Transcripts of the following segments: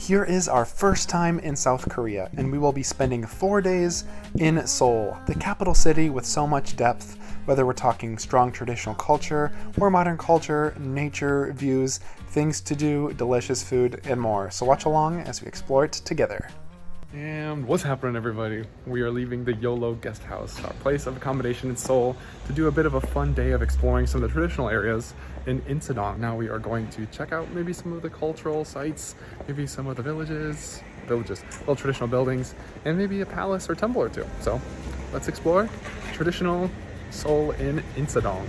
Here is our first time in South Korea, and we will be spending 4 days in Seoul, the capital city with so much depth, whether we're talking strong traditional culture or modern culture, nature, views, things to do, delicious food, and more. So watch along as we explore it together. And what's happening, everybody? We are leaving the YOLO guest house, our place of accommodation in Seoul, to do a bit of a fun day of exploring some of the traditional areas in Insadong. Now we are going to check out maybe some of the cultural sites, maybe some of the villages, little traditional buildings, and maybe a palace or temple or two. So let's explore traditional Seoul in Insadong.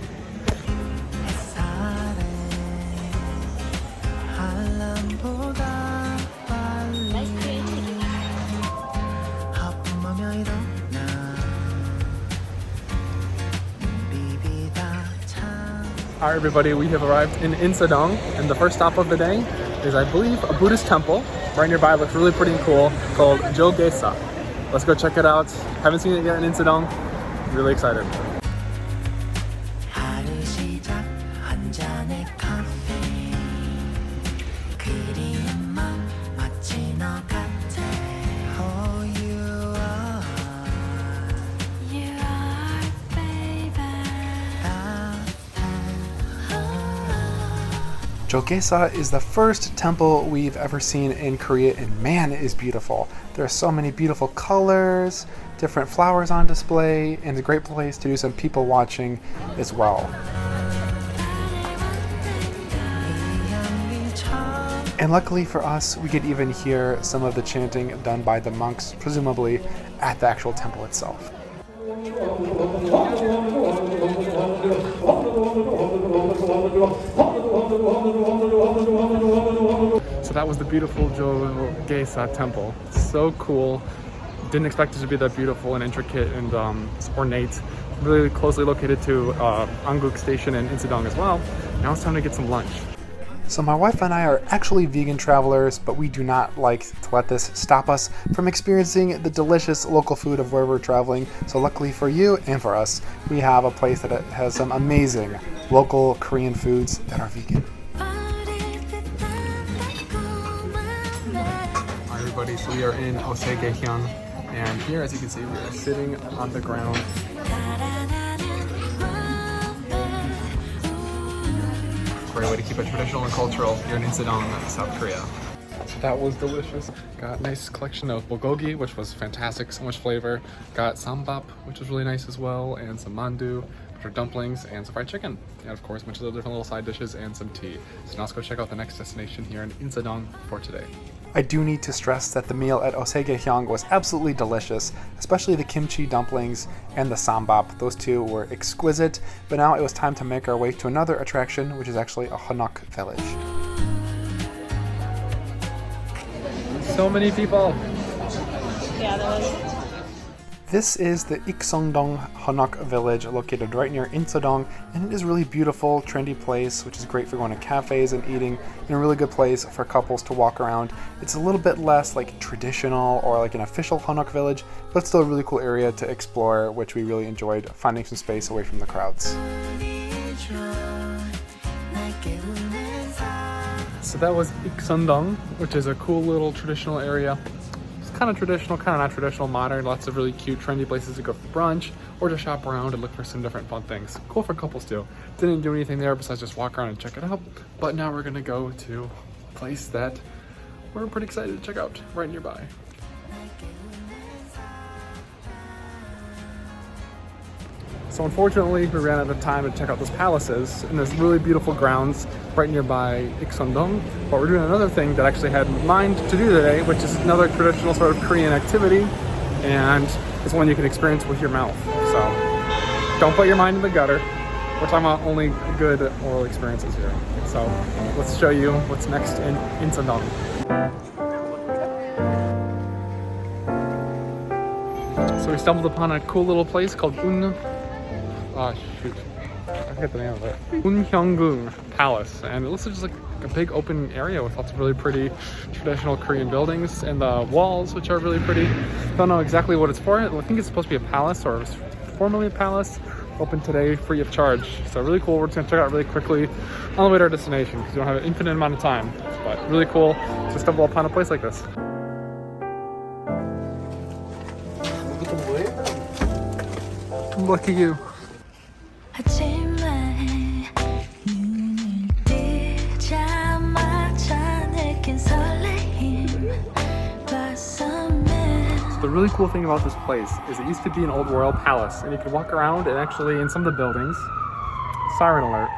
All right, everybody, we have arrived in Insadong, and the first stop of the day is, I believe, a Buddhist temple right nearby. Looks really pretty and cool, called Cheonggyecheon. Let's go check it out. Haven't seen it yet in Insadong. Really excited. Cheonggyecheon is the first temple we've ever seen in Korea, and man, it is beautiful. There are so many beautiful colors, different flowers on display, and it's a great place to do some people watching as well. And luckily for us, we could even hear some of the chanting done by the monks, presumably at the actual temple itself. So that was the beautiful Cheonggyecheon temple. So cool. Didn't expect it to be that beautiful and intricate and ornate. Really closely located to Anguk Station in Insadong as well. Now it's time to get some lunch. So my wife and I are actually vegan travelers, but we do not like to let this stop us from experiencing the delicious local food of where we're traveling. So luckily for you and for us, we have a place that has some amazing local Korean foods that are vegan. Hi everybody, so we are in Cheonggyecheon, and here, as you can see, we are sitting on the ground. Great way to keep it traditional and cultural here in Insadong, South Korea. So that was delicious. Got a nice collection of bulgogi, which was fantastic, so much flavor. Got sambap, which was really nice as well, and some mandu, which are dumplings, and some fried chicken. And of course, a bunch of different little side dishes and some tea. So now let's go check out the next destination here in Insadong for today. I do need to stress that the meal at Cheonggyecheon was absolutely delicious, especially the kimchi dumplings and the sambap. Those two were exquisite, but now it was time to make our way to another attraction, which is actually a Hanok village. So many people! Yeah, there was. This is the Insadong Hanok village located right near Insadong, and it is a really beautiful, trendy place, which is great for going to cafes and eating, and a really good place for couples to walk around. It's a little bit less like traditional or like an official Hanok village, but it's still a really cool area to explore, which we really enjoyed, finding some space away from the crowds. So that was Insadong, which is a cool little traditional area. Kind of traditional, kind of not traditional, modern. Lots of really cute, trendy places to go for brunch or to shop around and look for some different fun things. Cool for couples too. Didn't do anything there besides just walk around and check it out. But now we're gonna go to a place that we're pretty excited to check out right nearby. So unfortunately, we ran out of time to check out those palaces, and there's really beautiful grounds right nearby Insadong. But we're doing another thing that I actually had in mind to do today, which is another traditional sort of Korean activity, and it's one you can experience with your mouth. So don't put your mind in the gutter. We're talking about only good oral experiences here. So let's show you what's next in Insadong. So we stumbled upon a cool little place called I forget the name of it. Gwangjang Palace, and it looks just like a big open area with lots of really pretty traditional Korean buildings, and the walls, which are really pretty. Don't know exactly what it's for. I think it's supposed to be a palace, or it was formerly a palace, open today free of charge. So really cool. We're just gonna check it out really quickly on the way to our destination because we don't have an infinite amount of time. But really cool to stumble upon a place like this. Lucky you. The really cool thing about this place is it used to be an old royal palace, and you could walk around and actually in some of the buildings, siren alert,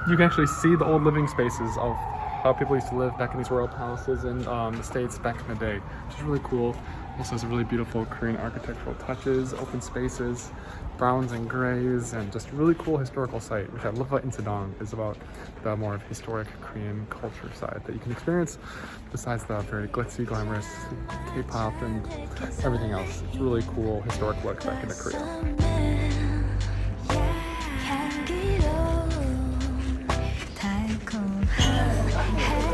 you can actually see the old living spaces of how people used to live back in these royal palaces in the States back in the day, which is really cool. Also has really beautiful Korean architectural touches, open spaces, browns and grays, and just a really cool historical site, which I love about Insadong is about the more historic Korean culture side that you can experience besides the very glitzy, glamorous K-pop and everything else. It's a really cool historic look back into Korea.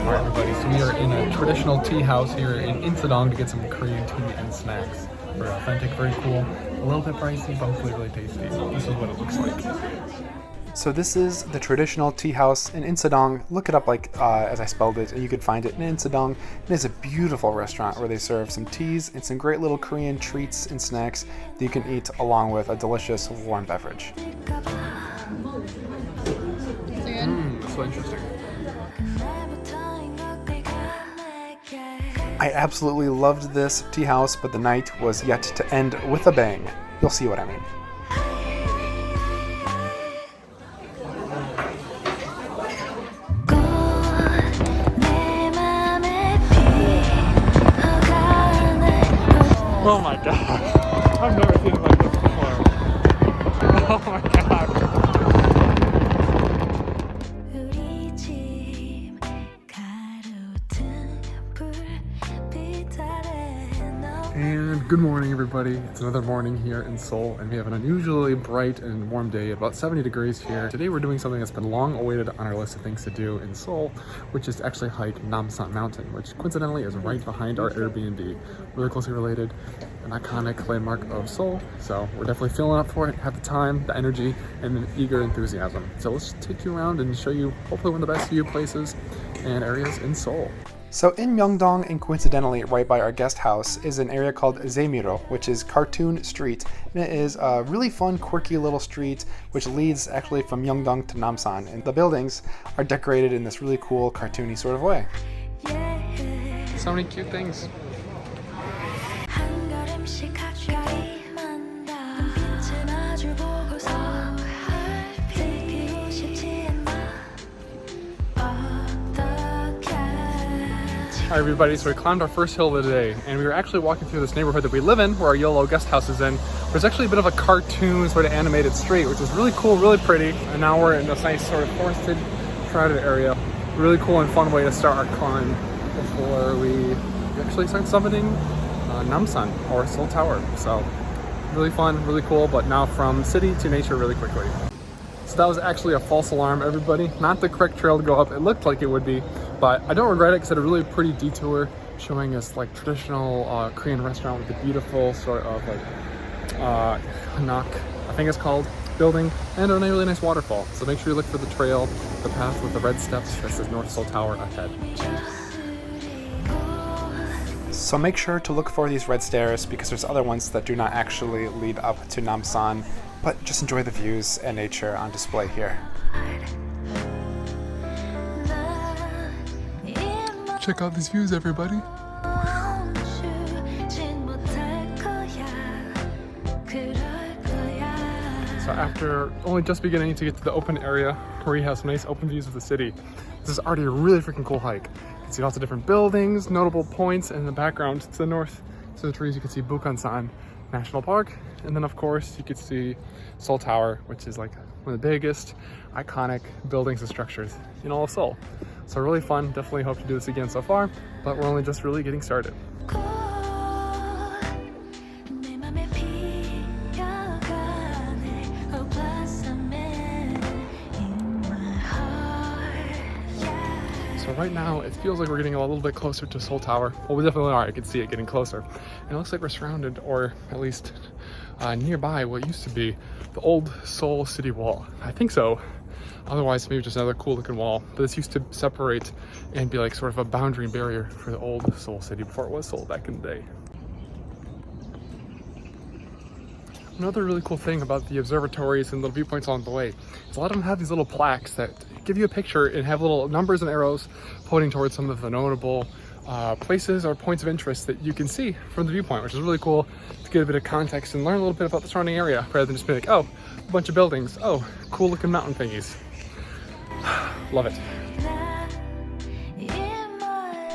Alright everybody, so we are in a traditional tea house here in Insadong to get some Korean tea and snacks. Very authentic, very cool, a little bit pricey, but hopefully really tasty. This is what it looks like. So this is the traditional tea house in Insadong. Look it up like as I spelled it, and you could find it in Insadong. It is a beautiful restaurant where they serve some teas and some great little Korean treats and snacks that you can eat along with a delicious warm beverage. That's so interesting. I absolutely loved this tea house, but the night was yet to end with a bang. You'll see what I mean. Oh my god. I've never seen it like this before. Oh my god. And good morning everybody. It's another morning here in Seoul and we have an unusually bright and warm day, about 70 degrees here. Today we're doing something that's been long awaited on our list of things to do in Seoul, which is to actually hike Namsan mountain, which coincidentally is right behind our Airbnb. Really closely related, an iconic landmark of Seoul. So we're definitely feeling up for it, have the time, the energy, and the eager enthusiasm. So let's take you around and show you hopefully one of the best view places and areas in Seoul. So in Myeongdong, and coincidentally right by our guest house, is an area called Zaemiro, which is Cartoon Street. And it is a really fun, quirky little street which leads actually from Myeongdong to Namsan. And the buildings are decorated in this really cool, cartoony sort of way. So many cute things. Alright everybody, so we climbed our first hill of the day and we were actually walking through this neighborhood that we live in, where our yellow guest house is in. There's actually a bit of a cartoon sort of animated street, which is really cool, really pretty. And now we're in this nice sort of forested, shrouded area. Really cool and fun way to start our climb before we actually start summiting Namsan, or Seoul Tower. So really fun, really cool, but now from city to nature really quickly. So that was actually a false alarm, everybody. Not the correct trail to go up. It looked like it would be, but I don't regret it because it had a really pretty detour showing us like traditional Korean restaurant with a beautiful sort of like Hanok, I think it's called, building, and a really nice waterfall. So make sure you look for the trail, the path with the red steps that says North Seoul Tower ahead. So make sure to look for these red stairs because there's other ones that do not actually lead up to Namsan, but just enjoy the views and nature on display here. Check out these views, everybody. So after only just beginning to get to the open area where we have some nice open views of the city, this is already a really freaking cool hike. You can see lots of different buildings, notable points, and in the background to the north, to the trees, you can see Bukhansan National Park. And then of course you could see Seoul Tower, which is like one of the biggest iconic buildings and structures in all of Seoul. So really fun, definitely hope to do this again so far, but we're only just really getting started. So right now, it feels like we're getting a little bit closer to Seoul Tower. Well, we definitely are. I can see it getting closer. And it looks like we're surrounded, or at least nearby what used to be the old Seoul city wall. I think so. Otherwise, maybe just another cool looking wall. But this used to separate and be like sort of a boundary barrier for the old Seoul city before it was Seoul back in the day. Another really cool thing about the observatories and little viewpoints along the way is a lot of them have these little plaques that give you a picture and have little numbers and arrows pointing towards some of the notable places or points of interest that you can see from the viewpoint, which is really cool to get a bit of context and learn a little bit about the surrounding area rather than just be like, oh, a bunch of buildings, oh, cool looking mountain thingies. Love it.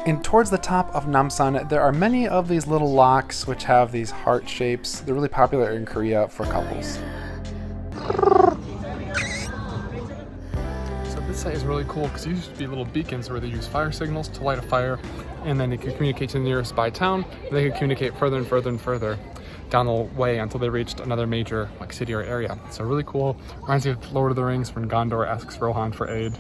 And towards the top of Namsan, there are many of these little locks which have these heart shapes. They're really popular in Korea for couples. So this site is really cool because these used to be little beacons where they use fire signals to light a fire, and then they could communicate to the nearest by town, and they could communicate further and further and further down the way until they reached another major like city or area. So really cool. Reminds me of Lord of the Rings when Gondor asks Rohan for aid.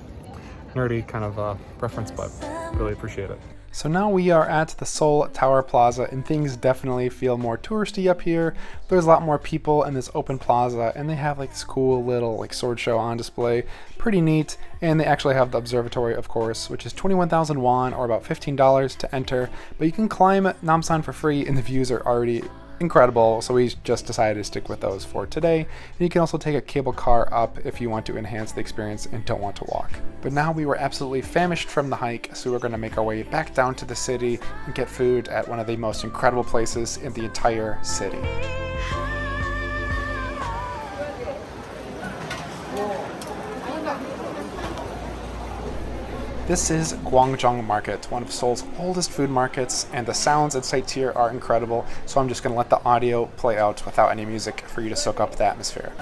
Nerdy kind of reference, but really appreciate it. So now we are at the Seoul Tower Plaza, and things definitely feel more touristy up here. There's a lot more people in this open plaza, and they have like this cool little like sword show on display. Pretty neat. And they actually have the observatory, of course, which is 21,000 won or about $15 to enter. But you can climb Namsan for free, and the views are already incredible, so we just decided to stick with those for today. And you can also take a cable car up if you want to enhance the experience and don't want to walk. But now we were absolutely famished from the hike, so we're going to make our way back down to the city and get food at one of the most incredible places in the entire city. This is Gwangjang Market, one of Seoul's oldest food markets, and the sounds and sights here are incredible, so I'm just going to let the audio play out without any music for you to soak up the atmosphere.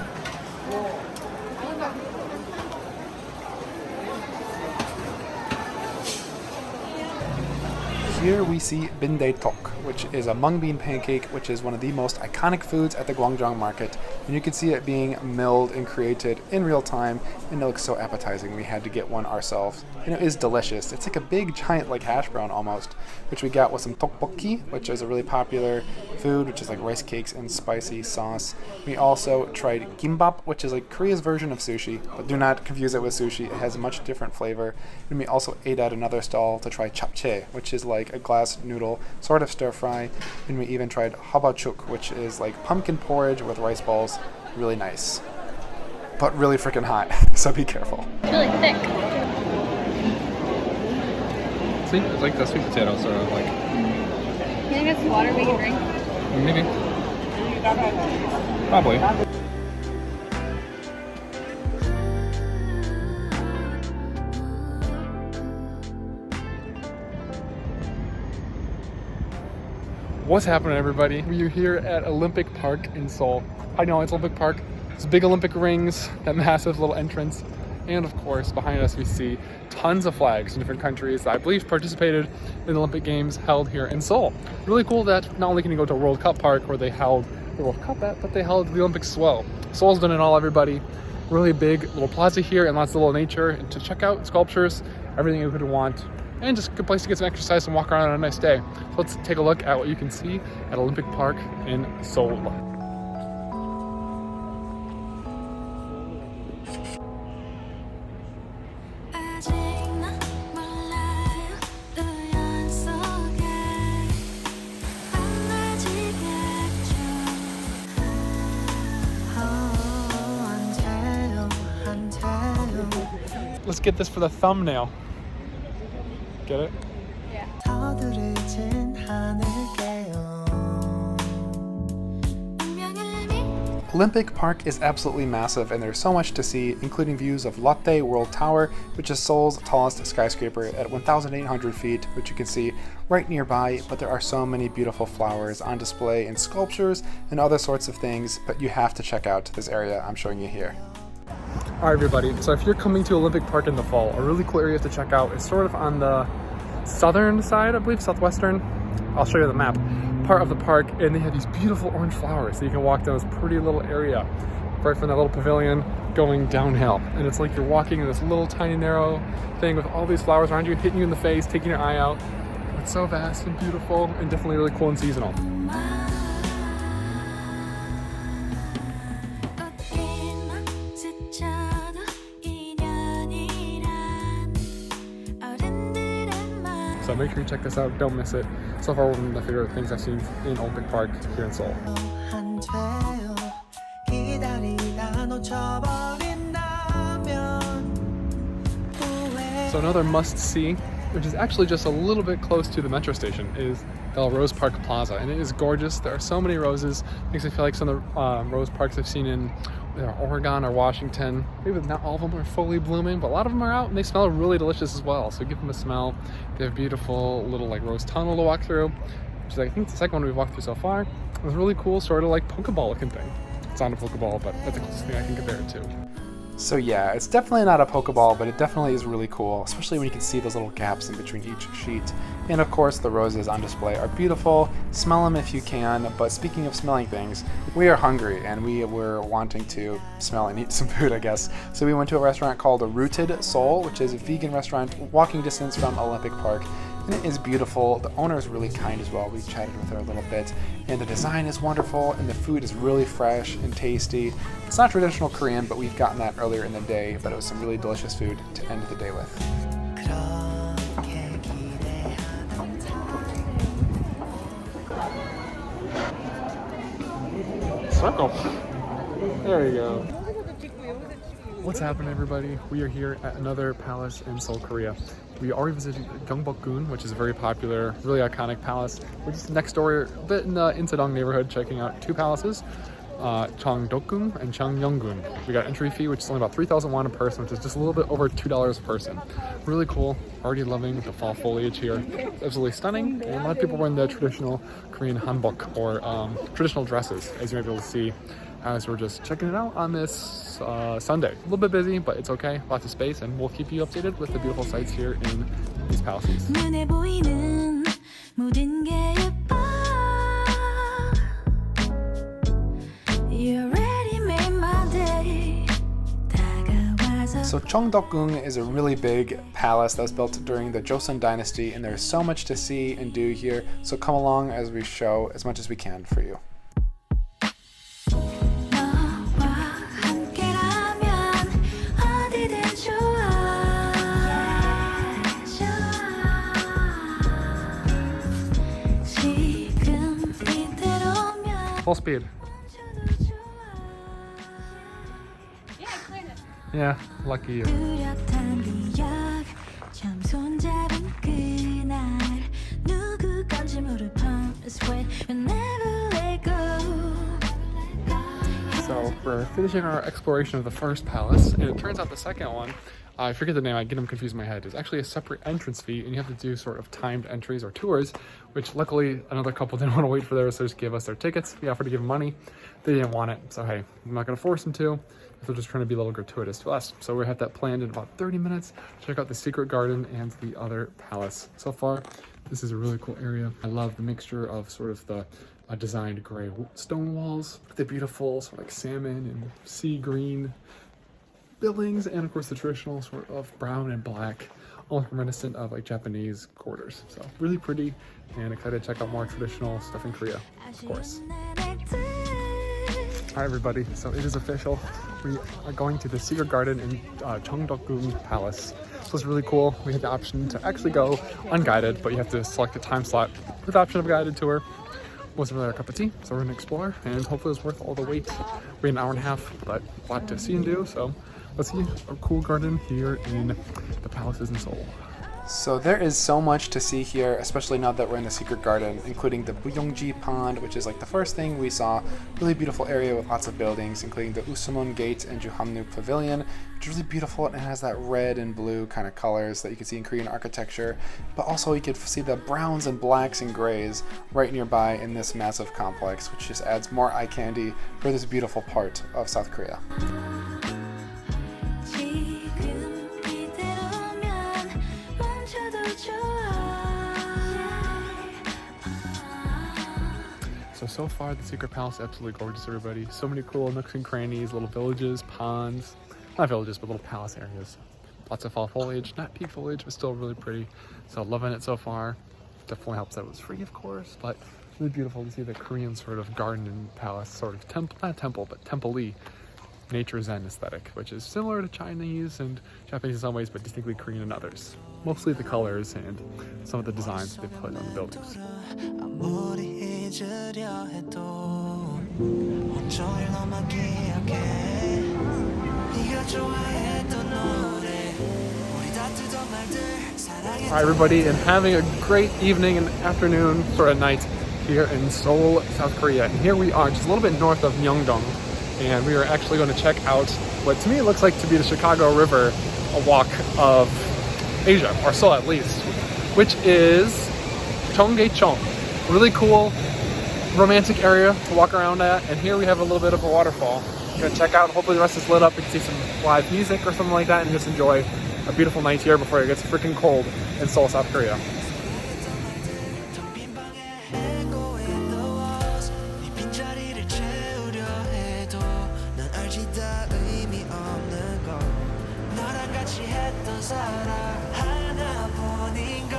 Here we see bindae-tok, which is a mung bean pancake, which is one of the most iconic foods at the Gwangjang Market. And you can see it being milled and created in real time, and it looks so appetizing. We had to get one ourselves, and it is delicious. It's like a big, giant, like hash brown almost, which we got with some tteokbokki, which is a really popular food, which is like rice cakes and spicy sauce. We also tried gimbap, which is like Korea's version of sushi, but do not confuse it with sushi. It has a much different flavor. And we also ate at another stall to try japchae, which is like a glass noodle, sort of stir fry. And we even tried habachuk, which is like pumpkin porridge with rice balls. Really nice, but really freaking hot, so be careful. It's really thick. See, it's like the sweet potato sort of like. You think it's water we can drink? Maybe. Probably. What's happening, everybody? We are here at Olympic Park in Seoul. I know it's Olympic Park. There's big Olympic rings, that massive little entrance, and of course behind us we see tons of flags in different countries that I believe participated in the Olympic Games held here in Seoul. Really cool that not only can you go to World Cup Park where they held the World Cup at, but they held the Olympics as well. Seoul's done it all, everybody. Really big little plaza here and lots of little nature and to check out sculptures, everything you could want. And just a good place to get some exercise and walk around on a nice day. So let's take a look at what you can see at Olympic Park in Seoul. Let's get this for the thumbnail. Get it? Yeah. Olympic Park is absolutely massive, and there's so much to see, including views of Lotte World Tower, which is Seoul's tallest skyscraper at 1,800 feet, which you can see right nearby. But there are so many beautiful flowers on display and sculptures and other sorts of things, but you have to check out this area I'm showing you here. Alright everybody, so if you're coming to Olympic Park in the fall, a really cool area to check out is sort of on the southern side, I believe, southwestern, I'll show you the map, part of the park, and they have these beautiful orange flowers. So you can walk down this pretty little area, right from that little pavilion, going downhill. And it's like you're walking in this little tiny narrow thing with all these flowers around you, hitting you in the face, taking your eye out. It's so vast and beautiful, and definitely really cool and seasonal. make sure you check this out. Don't miss it. So far, one of my favorite things I've seen in Olympic Park here in Seoul. So another must-see, which is actually just a little bit close to the metro station, is the Rose Park Plaza, and it is gorgeous. There are so many roses. Makes me feel like some of the rose parks I've seen in Oregon or Washington. Maybe not all of them are fully blooming, but a lot of them are out and they smell really delicious as well. So give them a smell. They have a beautiful little like rose tunnel to walk through, which is I think the second one we've walked through so far. It was really cool, sort of like Pokeball looking thing. It's not a Pokeball, but that's the closest thing I can compare it to. So yeah, it's definitely not a Pokeball, but it definitely is really cool, especially when you can see those little gaps in between each sheet. And of course, the roses on display are beautiful. Smell them if you can. But speaking of smelling things, we are hungry and we were wanting to smell and eat some food, I guess. So we went to a restaurant called Rooted Seoul, which is a vegan restaurant walking distance from Olympic Park. And it is beautiful. The owner is really kind as well. We chatted with her a little bit. And the design is wonderful, and the food is really fresh and tasty. It's not traditional Korean, but we've gotten that earlier in the day, but it was some really delicious food to end the day with. Circle. There you go. What's happening, everybody? We are here at another palace in Seoul, Korea. We already visited Gwangjang, which is a very popular, really iconic palace. We're just next door, a bit in the Insadong Neighborhood, checking out two palaces, Changdeokgung and Cheonggyecheon. We got entry fee, which is only about 3,000 won a person, which is just a little bit over $2 a person. Really cool. Already loving the fall foliage here. Absolutely stunning. And a lot of people wearing the traditional Korean hanbok, or traditional dresses, as you might be able to see as we're just checking it out on this Sunday. A little bit busy, but it's okay. Lots of space, and we'll keep you updated with the beautiful sights here in these palaces. So Changdeokgung is a really big palace that was built during the Joseon dynasty, and there's so much to see and do here. So come along as we show as much as we can for you. Full speed. Yeah, I cleared it. Yeah, lucky you. So we're finishing our exploration of the first palace, and it turns out the second one, I forget the name, I get them confused in my head, is actually a separate entrance fee, and you have to do sort of timed entries or tours, which luckily another couple didn't want to wait for theirs, so just gave us their tickets. We offered to give them money. They didn't want it, so hey, I'm not going to force them to. They're just trying to be a little gratuitous to us. So we have that planned in about 30 minutes. Check out the secret garden and the other palace. So far, this is a really cool area. I love the mixture of sort of the designed gray stone walls, the beautiful sort of like salmon and sea green buildings, and of course the traditional sort of brown and black, almost reminiscent of like Japanese quarters. So really pretty, and excited to check out more traditional stuff in Korea, of course. All right, everybody, so it is official. We are going to the secret garden in Changdeokgung Palace. So it's really cool. We have the option to actually go unguided, but you have to select a time slot with the option of a guided tour. Wasn't really our cup of tea, so we're gonna explore, and hopefully it's worth all the wait. Wait an hour and a half, but a lot to see and do, so let's see a cool garden here in the palaces in Seoul. So there is so much to see here, especially now that we're in the secret garden, including the Buyongji Pond, which is like the first thing we saw. Really beautiful area with lots of buildings, including the Usumun Gate and Juhamnu Pavilion, which is really beautiful, and it has that red and blue kind of colors that you can see in Korean architecture. But also you could see the browns and blacks and grays right nearby in this massive complex, which just adds more eye candy for this beautiful part of South Korea. So far the secret palace is absolutely gorgeous, everybody. So many cool nooks and crannies, little villages, ponds, not villages, but little palace areas. Lots of fall foliage, not peak foliage, but still really pretty. So loving it so far. Definitely helps that it was free, of course, but really beautiful to see the Korean sort of garden and palace, sort of temple, not temple, but temple-y nature zen aesthetic, which is similar to Chinese and Japanese in some ways, but distinctly Korean in others. mostly the colors and some of the designs they put on the buildings. 아무리 잊으려 해도 온종일 너만 기억해 네가 좋아했던 노래 우리 다투던 말들 사랑했던 Hi everybody, and having a great evening and afternoon, sort of night, here in Seoul, South Korea. And here we are, just a little bit north of Myeongdong, and we are actually going to check out what to me looks like to be the Chicago River, a walk of Asia, or so at least, which is Cheonggyecheon. Really cool, romantic area to walk around at. And here we have a little bit of a waterfall. We're gonna check out. Hopefully the rest is lit up. We can see some live music or something like that, and just enjoy a beautiful night here before it gets freaking cold in Seoul, South Korea. 빈 방에 행거에 넣어서 네 빈자리를 채우려 해도 난 알지 다 의미 없는 걸 너랑 같이 했던 사랑 하나뿐인걸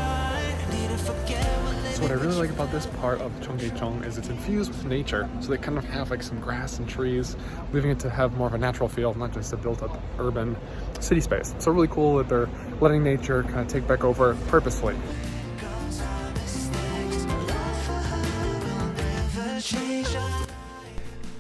Need to forget what So what I really like about this part of Cheonggyecheon is it's infused with nature. So they kind of have like some grass and trees, leaving it to have more of a natural feel, not just a built-up urban city space. So really cool that they're letting nature kind of take back over purposefully.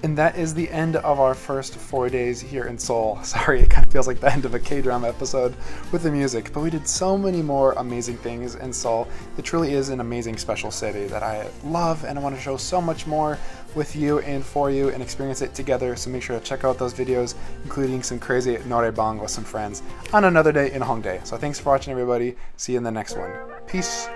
And that is the end of our first 4 days here in Seoul. Sorry, it kind of feels like the end of a K-drama episode with the music, but we did so many more amazing things in Seoul. It truly is an amazing, special city that I love, and I want to show so much more with you and for you and experience it together. So make sure to check out those videos, including some crazy noraebang with some friends on another day in Hongdae. So thanks for watching, everybody. See you in the next one. Peace.